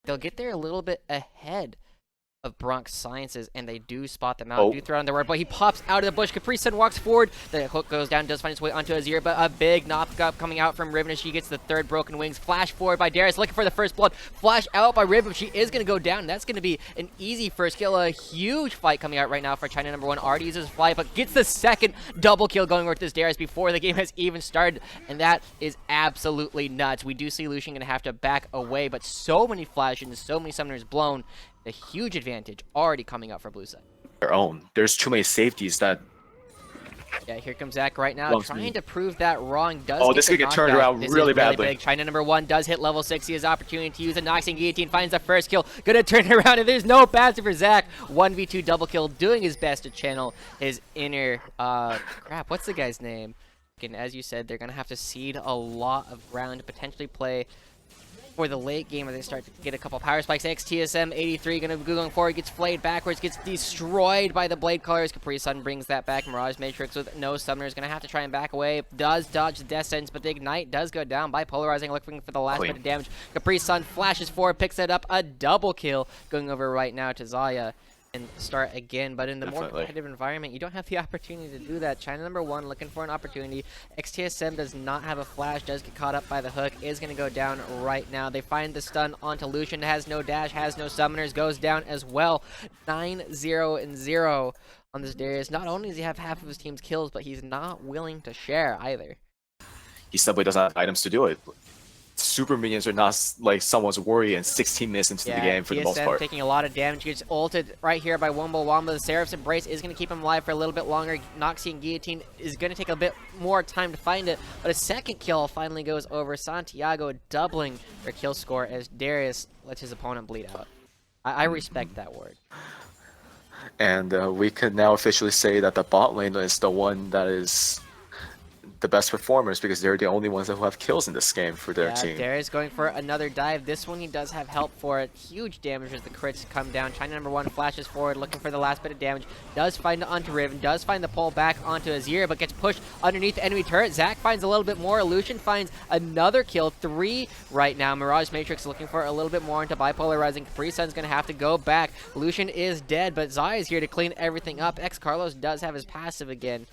they'll get there a little bit ahead of Bronx Sciences, and they do spot them out. Oh. Do throw on the word, but he pops out of the bush. Capri Sun walks forward. The hook goes down, does find its way onto Azir, but a big knock-up coming out from Riven as she gets the third broken wings. Flash forward by Darius, looking for the first blood. Flash out by Riven. She is going to go down. That's going to be an easy first kill. A huge fight coming out right now for China #1. Already uses flight, but gets the second double kill going with this Darius before the game has even started, and that is absolutely nuts. We do see Lucian going to have to back away, but so many flashes, so many summoners blown. A huge advantage already coming up for blue side. Their own. There's too many safeties that. Yeah, here comes Zach right now, trying to prove that wrong. This could get turned around really badly. Big. China #1 does hit level 6. He has opportunity to use a Noxian Guillotine, finds the first kill. Gonna turn it around, and there's no pass for Zach. 1v2 double kill, doing his best to channel his inner, crap, what's the guy's name? And as you said, they're gonna have to cede a lot of ground to potentially play for the late game as they start to get a couple power spikes. XTSM 83 gonna be going forward, gets flayed backwards, gets destroyed by the blade colors. Capri Sun brings that back. Mirage Matrix with no summoners gonna have to try and back away. Does dodge the death sentence, but the ignite does go down by polarizing, looking for the last bit of damage. Capri Sun flashes forward, picks it up, a double kill going over right now to Zaya. And start again, but in the more competitive environment, you don't have the opportunity to do that. China #1 looking for an opportunity. XTSM does not have a flash, does get caught up by the hook, is going to go down right now. They find the stun onto Lucian, has no dash, has no summoners, goes down as well. 9-0-0 on this Darius. Not only does he have half of his team's kills, but he's not willing to share either. He simply doesn't have items to do it. Super minions are not like someone's worry and 16 minutes into the game for the most part. Taking a lot of damage. He gets ulted right here by Wombo Wombo. The Seraph's Embrace is going to keep him alive for a little bit longer. Noxian Guillotine is going to take a bit more time to find it, but a second kill finally goes over. Santiago doubling their kill score as Darius lets his opponent bleed out. I respect that word. And we can now officially say that the bot lane is the one that is the best performers because they're the only ones that have kills in this game for their team. Darius going for another dive. This one he does have help for it. Huge damage as the crits come down. China #1 flashes forward, looking for the last bit of damage. Does find it onto Riven. Does find the pull back onto Azir, but gets pushed underneath the enemy turret. Zach finds a little bit more. Lucian finds another kill. 3 right now. Mirage Matrix looking for a little bit more into Bipolar Rising. Capri Sun's going to have to go back. Lucian is dead, but Zai is here to clean everything up. X Carlos does have his passive again.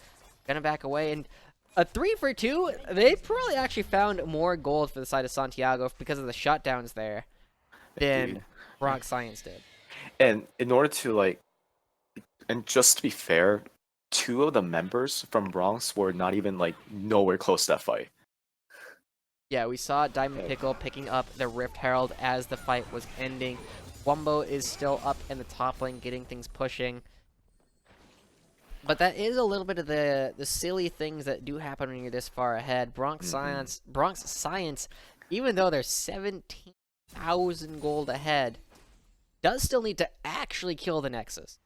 Gonna back away, and a 3 for 2, they probably actually found more gold for the side of Santiago because of the shutdowns there than Bronx Science did. And in order to and just to be fair, 2 of the members from Bronx were not even nowhere close to that fight. Yeah, we saw Diamond Pickle picking up the Rift Herald as the fight was ending. Wumbo is still up in the top lane, getting things pushing. But that is a little bit of the silly things that do happen when you're this far ahead. Bronx Science, even though they're 17,000 gold ahead, does still need to actually kill the Nexus.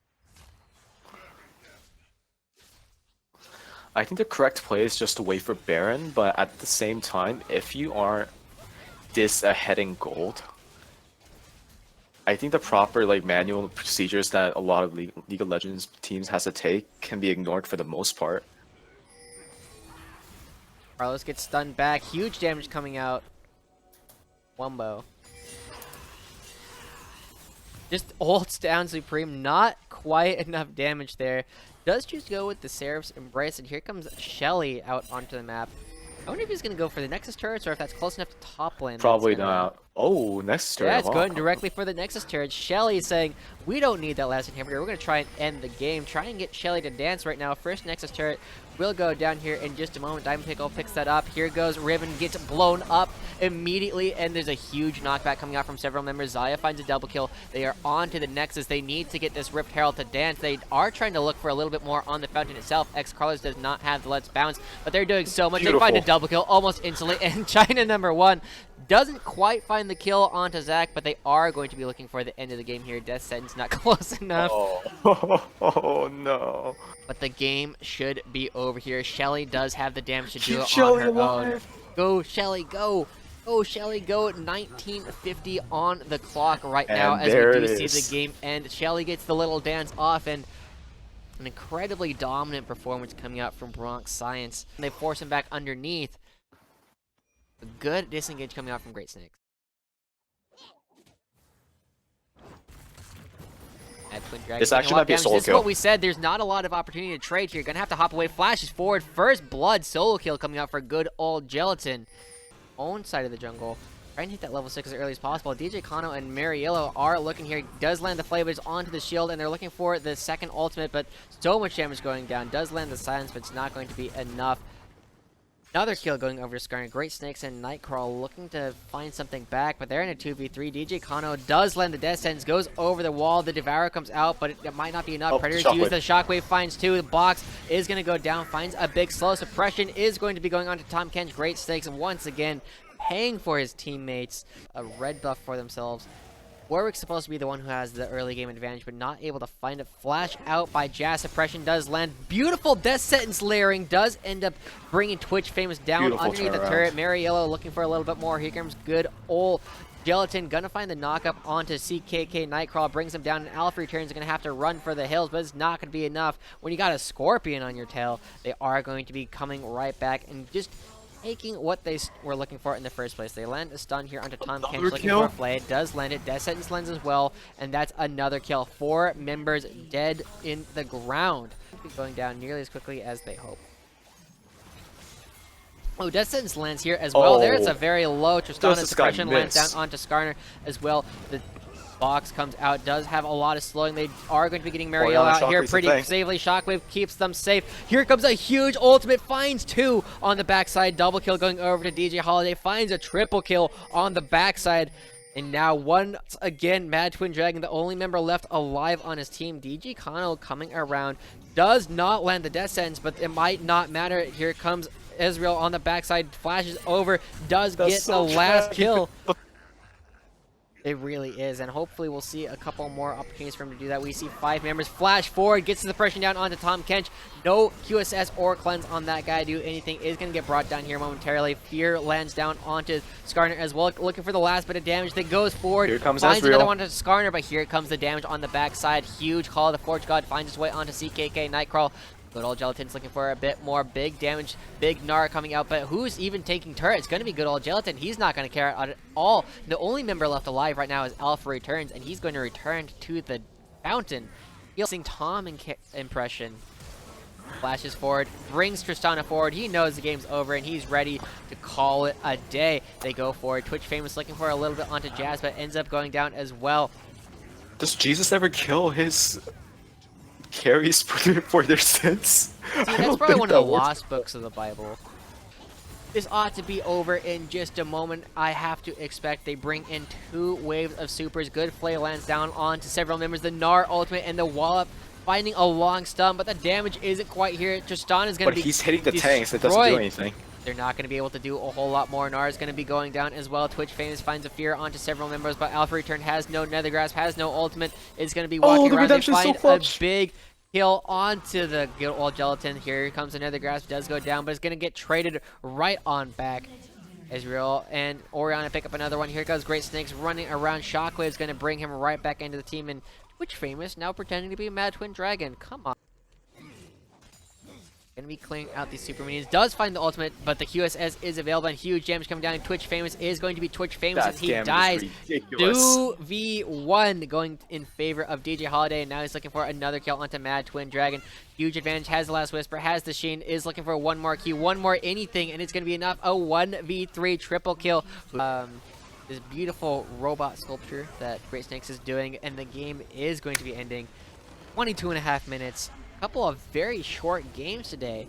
I think the correct play is just to wait for Baron, but at the same time, if you are this ahead in gold, I think the proper manual procedures that a lot of League of Legends teams has to take can be ignored for the most part. Carlos gets stunned back. Huge damage coming out. Wumbo just ults down Supreme. Not quite enough damage there. Does choose to go with the Seraph's Embrace, and here comes Shelly out onto the map. I wonder if he's going to go for the Nexus turrets or if that's close enough to top lane. Probably not. Oh, Nexus turret. Yeah, it's going directly for the Nexus turret. Shelly saying, we don't need that last inhibitor. We're going to try and end the game. Try and get Shelly to dance right now. First Nexus turret will go down here in just a moment. Diamond Pickle picks that up. Here goes Riven, gets blown up immediately, and there's a huge knockback coming out from several members. Zaya finds a double kill. They are on to the Nexus. They need to get this Rift Herald to dance. They are trying to look for a little bit more on the fountain itself. X Carlos does not have the Let's Bounce, but they're doing so much. Beautiful. They find a double kill almost instantly, and China #1 doesn't quite find the kill onto Zach, but they are going to be looking for the end of the game here. Death sentence not close enough. Oh no. But the game should be over here. Shelly does have the damage to do it Shelly on her alive. own. Go, Shelly, go. Go, Shelly, go. 1950 on the clock right now as we do see the game end. Shelly gets the little dance off, and an incredibly dominant performance coming out from Bronx Science. They force him back underneath. A good disengage coming out from Great Snakes. Mad Twin Dragon This taking actually a lot might of be a damage. solo This is kill. what we said. There's not a lot of opportunity to trade here. Gonna have to hop away. Flashes forward. First blood solo kill coming out for good old Gelatin. Own side of the jungle. Trying to hit that level 6 as early as possible. DJ Kano and Mariello are looking here. Does land the flavors onto the shield, and they're looking for the second ultimate, but so much damage going down. Does land the silence, but it's not going to be enough. Another kill going over to Skarner. Great Snakes and Nightcrawl looking to find something back, but they're in a 2v3. DJ Kano does land the Death Sentence, goes over the wall. The Devourer comes out, but it might not be enough. Oh, Predators use the Shockwave, finds 2. The box is going to go down, finds a big slow. Suppression is going to be going on to Tom Kench. Great Snakes, and once again, paying for his teammates. A red buff for themselves. Warwick's supposed to be the one who has the early game advantage, but not able to find it. Flash out by Jazz. Suppression does land. Beautiful Death Sentence layering does end up bringing Twitch Famous down Beautiful underneath the turnaround. turret. Mariello looking for a little bit more. Here comes good old Gelatin. Gonna find the knockup onto CKK. Nightcrawl brings him down, and Alpha Returns gonna have to run for the hills, but it's not gonna be enough. When you got a Scorpion on your tail, they are going to be coming right back and just taking what they were looking for in the first place. They land a stun here onto Tom Kench, looking for a flay. Does land it. Death Sentence lands as well, and that's another kill. 4 members dead in the ground. Going down nearly as quickly as they hope. Oh, Death Sentence lands here as well. There it's a very low. Tristana's Suppression lands down onto Skarner as well. The box comes out, does have a lot of slowing. They are going to be getting Mariello out here pretty safely. Shockwave keeps them safe. Here comes a huge ultimate, finds 2 on the backside. Double kill going over to DJ Holiday, finds a triple kill on the backside. And now once again, Mad Twin Dragon, the only member left alive on his team. DJ Kano coming around, does not land the Death Sentence, but it might not matter. Here comes Israel on the backside, flashes over, does get the last kill. It really is, and hopefully we'll see a couple more opportunities for him to do that. We see 5 members flash forward, gets the suppression down onto Tom Kench. No QSS or cleanse on that guy. Do anything is going to get brought down here momentarily. Fear lands down onto Skarner as well, looking for the last bit of damage that goes forward. Here comes finds Ezreal. another one to Skarner, but here comes the damage on the backside. Huge call. The Forge God finds his way onto CKK. Nightcrawl. Good old Gelatin's looking for a bit more big damage. Big Gnar coming out, but who's even taking turret? It's going to be good old Gelatin. He's not going to care at all. The only member left alive right now is Alpha Returns, and he's going to return to the fountain. Using Tom impression. Flashes forward, brings Tristana forward. He knows the game's over, and he's ready to call it a day. They go forward. Twitch Famous looking for a little bit onto Jazz, but ends up going down as well. Does Jesus ever kill his carries for their sins? See, that's probably one of the lost books of the Bible. This ought to be over in just a moment. I have to expect they bring in 2 waves of supers. Good Flay lands down onto several members. The Gnar ultimate and the Wallop finding a long stun, but the damage isn't quite here. Tristan is going to be But he's hitting the tanks. It doesn't do anything. They're not going to be able to do a whole lot more. Gnar is going to be going down as well. Twitch Famous finds a fear onto several members, but Alpha Return has no Nether Grasp, has no ultimate. Is going to be walking around. They find a big kill onto the good old Gelatin. Here comes another Grasp, does go down, but it's going to get traded right on back. Israel and Oriana pick up another one. Here goes Great Snakes running around. Shockwave is going to bring him right back into the team, and Twitch Famous now pretending to be Mad Twin Dragon. Come on. Gonna be clearing out these super minions. Does find the ultimate, but the QSS is available, and huge damage coming down. And Twitch Famous is going to be Twitch Famous as he dies. 2v1 going in favor of DJ Holiday, and now he's looking for another kill onto Mad Twin Dragon. Huge advantage, has the last whisper, has the Sheen, is looking for one more Q, one more anything, and it's gonna be enough. A 1v3 triple kill. This beautiful robot sculpture that Great Snakes is doing, and the game is going to be ending. 22.5 minutes. Couple of very short games today.